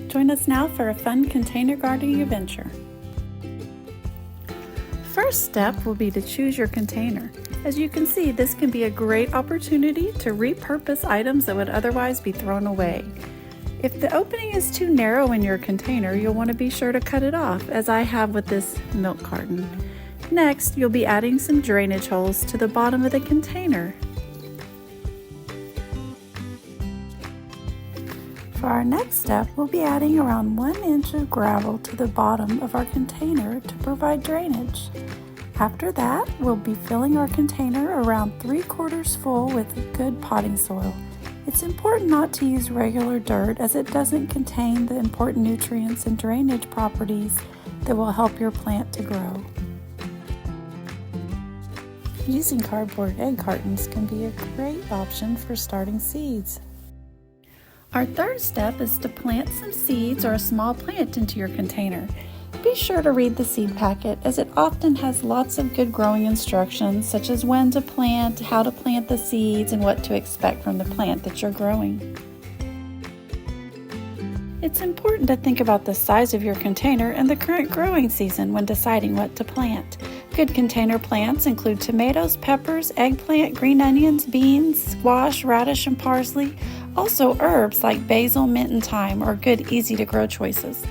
Join us now for a fun container gardening adventure. First step will be to choose your container. As you can see, this can be a great opportunity to repurpose items that would otherwise be thrown away. If the opening is too narrow in your container, you'll want to be sure to cut it off, as I have with this milk carton. Next, you'll be adding some drainage holes to the bottom of the container. For our next step, we'll be adding around 1 inch of gravel to the bottom of our container to provide drainage. After that, we'll be filling our container around 3/4 full with good potting soil. It's important not to use regular dirt, as it doesn't contain the important nutrients and drainage properties that will help your plant to grow. Using cardboard egg cartons can be a great option for starting seeds. Our third step is to plant some seeds or a small plant into your container. Be sure to read the seed packet, as it often has lots of good growing instructions, such as when to plant, how to plant the seeds, and what to expect from the plant that you're growing. It's important to think about the size of your container and the current growing season when deciding what to plant. Good container plants include tomatoes, peppers, eggplant, green onions, beans, squash, radish, and parsley. Also, herbs like basil, mint, and thyme are good, easy-to-grow choices.